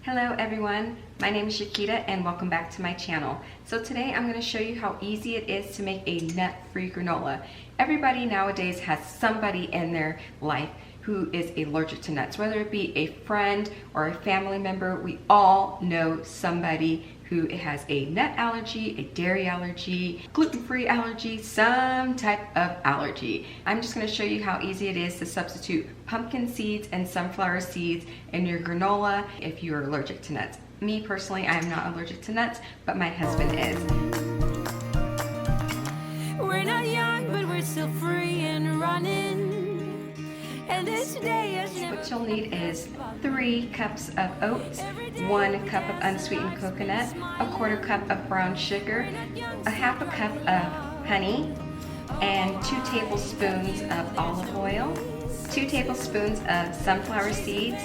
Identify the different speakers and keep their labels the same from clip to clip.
Speaker 1: Hello everyone, my name is Shquita and welcome back to my channel. So today I'm going to show you how easy it is to make a nut-free granola. Everybody nowadays has somebody in their life who is allergic to nuts, whether it be a friend or a family member. We all know somebody who has a nut allergy, a dairy allergy, gluten-free allergy, some type of allergy. I'm just going to show you how easy it is to substitute pumpkin seeds and sunflower seeds in your granola if you're allergic to nuts. Me personally, I am not allergic to nuts, but my husband is.
Speaker 2: We're not young, but we're still free and running. And this day is
Speaker 1: what you'll need is 3 cups of oats, 1 cup of unsweetened coconut, a 1/4 cup of brown sugar, a 1/2 cup of honey, and 2 tablespoons of olive oil, 2 tablespoons of sunflower seeds,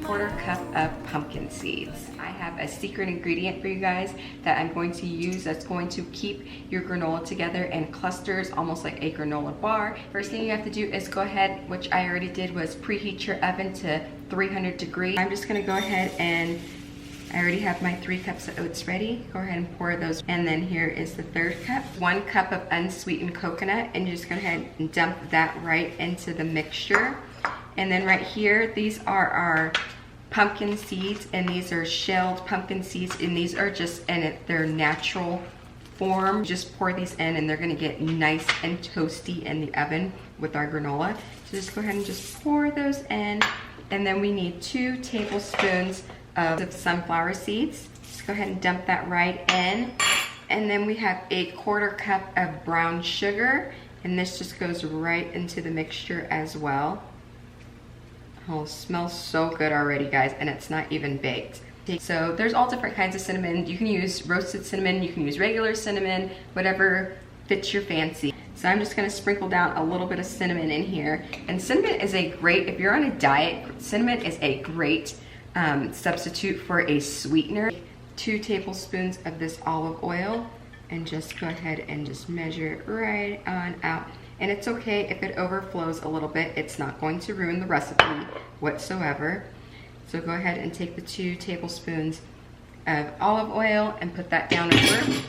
Speaker 1: 1/4 cup of pumpkin seeds. I have a secret ingredient for you guys that I'm going to use that's going to keep your granola together in clusters, almost like a granola bar. First thing you have to do is go ahead, which I already did, was preheat your oven to 300 degrees. I'm just going to go ahead and I already have my 3 cups of oats ready. Go ahead and pour those. And then here is the 3rd cup. 1 cup of unsweetened coconut, and you're just going to go ahead and dump that right into the mixture. And then right here, these are our pumpkin seeds, and these are shelled pumpkin seeds, and these are just in their natural form. Just pour these in and they're going to get nice and toasty in the oven with our granola. So just go ahead and just pour those in, and then we need 2 tablespoons of sunflower seeds. Just go ahead and dump that right in, and then we have a 1/4 cup of brown sugar, and this just goes right into the mixture as well. Oh, it smells so good already, guys, and it's not even baked. So there's all different kinds of cinnamon. You can use roasted cinnamon, you can use regular cinnamon, whatever fits your fancy. So I'm just gonna sprinkle down a little bit of cinnamon in here. And cinnamon is a great, if you're on a diet, cinnamon is a great substitute for a sweetener. 2 tablespoons of this olive oil, and just go ahead and just measure it right on out. And it's okay if it overflows a little bit. It's not going to ruin the recipe whatsoever. So go ahead and take the 2 tablespoons of olive oil and put that down over.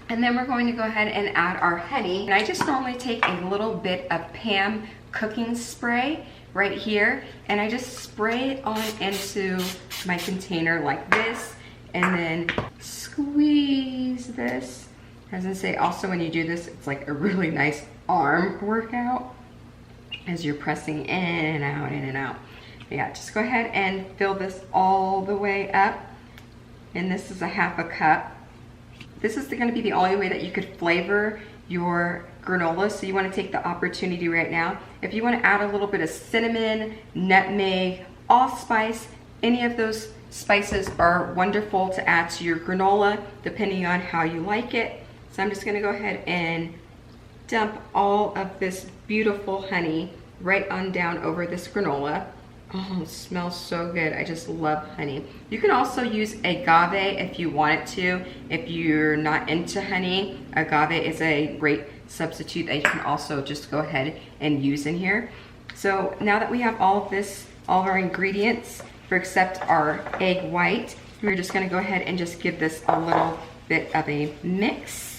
Speaker 1: And then we're going to go ahead and add our honey. And I just normally take a little bit of Pam cooking spray right here, and I just spray it on into my container like this, and then squeeze this. As I say, also when you do this, it's like a really nice arm workout as you're pressing in and out, in and out. But yeah, just go ahead and fill this all the way up. And this is a 1/2 cup. This is going to be the only way that you could flavor your granola, so you want to take the opportunity right now. If you want to add a little bit of cinnamon, nutmeg, allspice, any of those spices are wonderful to add to your granola depending on how you like it. So I'm just going to go ahead and dump all of this beautiful honey right on down over this granola. Oh, it smells so good. I just love honey. You can also use agave if you want it to. If you're not into honey, agave is a great substitute that you can also just go ahead and use in here. So now that we have all of this, all of our ingredients, except our egg white, we're just gonna go ahead and just give this a little bit of a mix.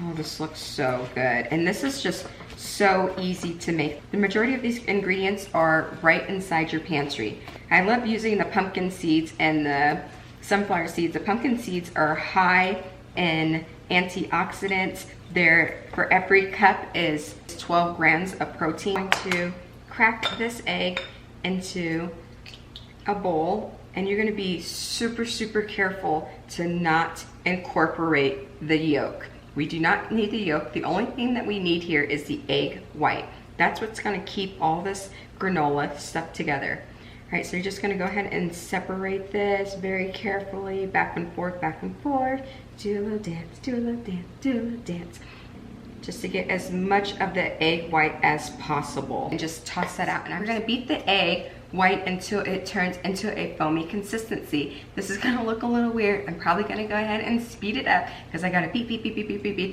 Speaker 1: Oh, this looks so good. And this is just so easy to make. The majority of these ingredients are right inside your pantry. I love using the pumpkin seeds and the sunflower seeds. The pumpkin seeds are high in antioxidants. For every cup is 12 grams of protein. I'm going to crack this egg into a bowl, and you're gonna be super, super careful to not incorporate the yolk. We do not need the yolk. The only thing that we need here is the egg white. That's what's gonna keep all this granola stuck together. All right, so you're just gonna go ahead and separate this very carefully, back and forth, back and forth. Do a little dance, do a little dance, do a little dance. Just to get as much of the egg white as possible. And just toss that out. And I'm gonna beat the egg white until it turns into a foamy consistency. This is gonna look a little weird. I'm probably gonna go ahead and speed it up because I gotta beat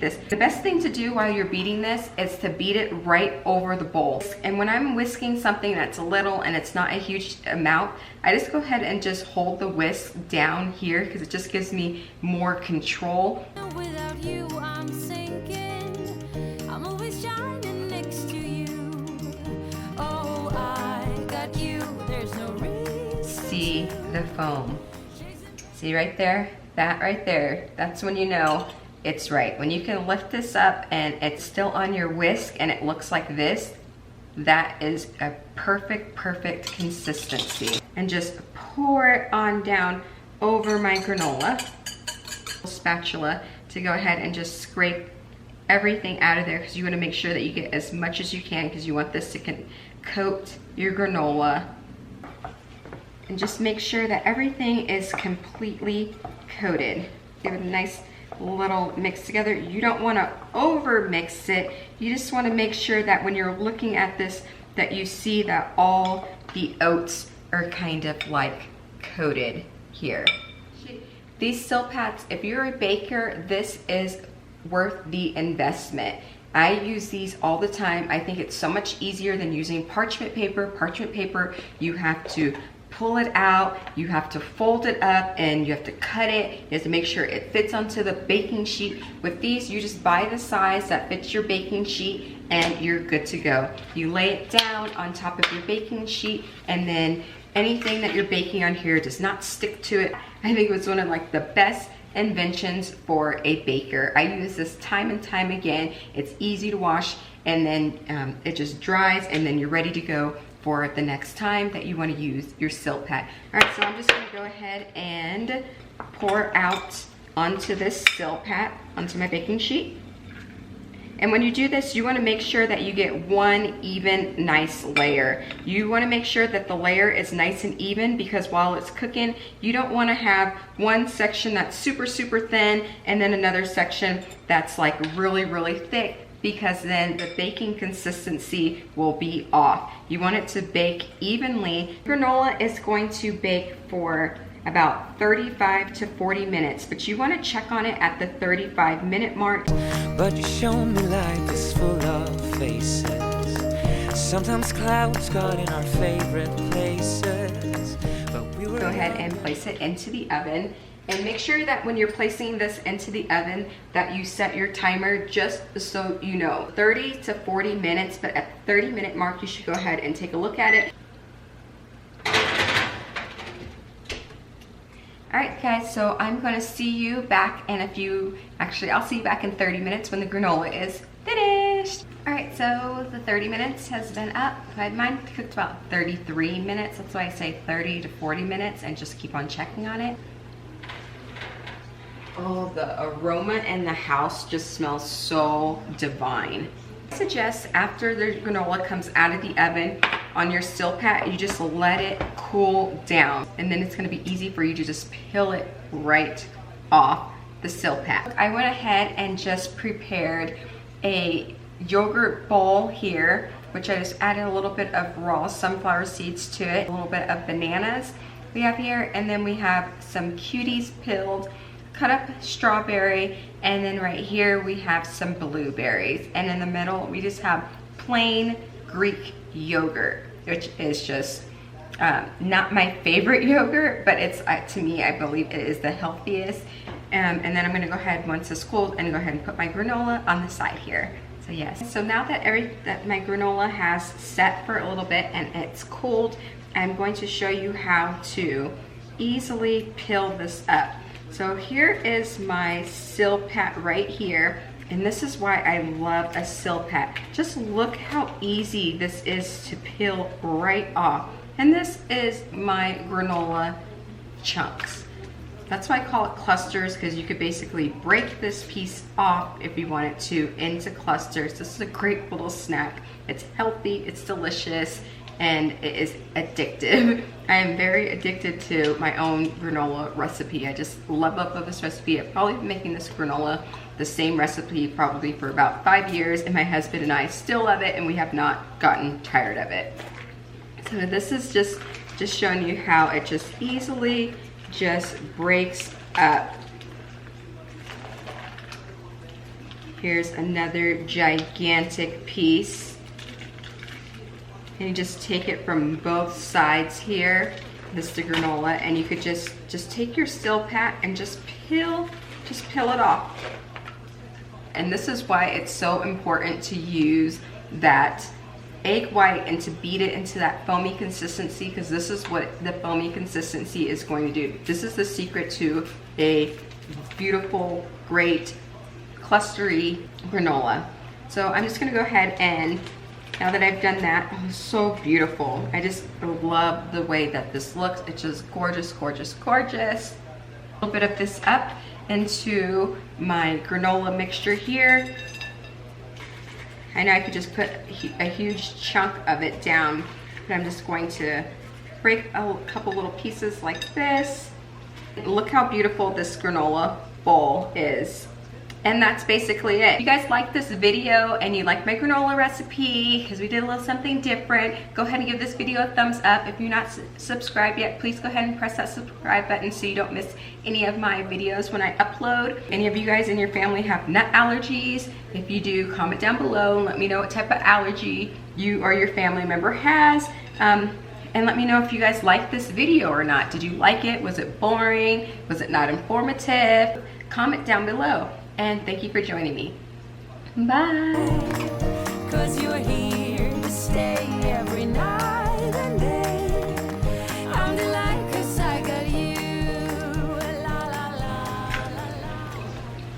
Speaker 1: this. The best thing to do while you're beating this is to beat it right over the bowl. And when I'm whisking something that's little and it's not a huge amount, I just go ahead and just hold the whisk down here because it just gives me more control.
Speaker 2: Without you, I'm sinking. I'm always shining next to you. Oh, I got you. There's no reason.
Speaker 1: See the foam. See right there? That right there. That's when you know it's right. When you can lift this up and it's still on your whisk and it looks like this, that is a perfect consistency. And just pour it on down over my granola. Spatula to go ahead and just scrape everything out of there because you want to make sure that you get as much as you can because you want this to coat your granola. And just make sure that everything is completely coated. Give it a nice little mix together. You don't want to over mix it. You just want to make sure that when you're looking at this that you see that all the oats are kind of like coated here. These silpats, if you're a baker, this is worth the investment. I use these all the time. I think it's so much easier than using parchment paper. Parchment paper, you have to pull it out, you have to fold it up, and you have to cut it. You have to make sure it fits onto the baking sheet. With these, you just buy the size that fits your baking sheet and you're good to go. You lay it down on top of your baking sheet, and then anything that you're baking on here does not stick to it. I think it was one of like the best inventions for a baker. I use this time and time again. It's easy to wash, and then it just dries, and then you're ready to go for the next time that you want to use your silpat. All right, so I'm just gonna go ahead and pour out onto this silpat, onto my baking sheet. And when you do this, you want to make sure that you get one even nice layer. You want to make sure that the layer is nice and even, because while it's cooking, you don't want to have one section that's super thin and then another section that's like really thick, because then the baking consistency will be off. You want it to bake evenly. Granola is going to bake for about 35 to 40 minutes, but you want to check on it at the 35-minute mark.
Speaker 3: But you show me life is full of faces. Sometimes clouds got in our favorite places. But we were
Speaker 1: Go ahead and place it into the oven. And make sure that when you're placing this into the oven that you set your timer, just so you know, 30 to 40 minutes, but at the 30-minute mark, you should go ahead and take a look at it. All right, guys, so I'm gonna see you back in I'll see you back in 30 minutes when the granola is finished. All right, so the 30 minutes has been up. Mine cooked about 33 minutes. That's why I say 30 to 40 minutes and just keep on checking on it. Oh, the aroma in the house just smells so divine. I suggest after the granola comes out of the oven on your silpat, you just let it cool down, and then it's gonna be easy for you to just peel it right off the silpat. I went ahead and just prepared a yogurt bowl here, which I just added a little bit of raw sunflower seeds to it, a little bit of bananas we have here, and then we have some cuties peeled, cut up strawberry, and then right here we have some blueberries, and in the middle we just have plain Greek yogurt, which is just not my favorite yogurt, but it's to me, I believe it is the healthiest. And then I'm gonna go ahead, once it's cooled, and go ahead and put my granola on the side here. So yes, so now that my granola has set for a little bit and it's cooled, I'm going to show you how to easily peel this up. So here is my silpat right here, and this is why I love a silpat. Just look how easy this is to peel right off. And this is my granola chunks. That's why I call it clusters, because you could basically break this piece off if you wanted to into clusters. This is a great little snack. It's healthy, it's delicious, and it is addictive. I am very addicted to my own granola recipe. I just love this recipe. I've probably been making this granola, the same recipe, probably for about 5 years, and my husband and I still love it, and we have not gotten tired of it. So this is just Just showing you how it just easily just breaks up. Here's another gigantic piece. And you just take it from both sides here. This is the granola, and you could just take your silpat and just peel it off. And this is why it's so important to use that egg white and to beat it into that foamy consistency, because this is what the foamy consistency is going to do. This is the secret to a beautiful, great, clustery granola. So I'm just gonna go ahead and, now that I've done that, oh, so beautiful. I just love the way that this looks. It's just gorgeous, gorgeous, gorgeous. A little bit of this up into my granola mixture here. I know I could just put a huge chunk of it down, but I'm just going to break a couple little pieces like this. Look how beautiful this granola bowl is. And that's basically it. If you guys like this video and you like my granola recipe, because we did a little something different, go ahead and give this video a thumbs up. If you're not subscribed yet, please go ahead and press that subscribe button so you don't miss any of my videos when I upload. Any of you guys in your family have nut allergies? If you do, comment down below and let me know what type of allergy you or your family member has. And let me know if you guys like this video or not. Did you like it? Was it boring? Was it not informative? Comment down below. And thank you for joining me. Bye.
Speaker 2: 'Cause you're here to stay every night.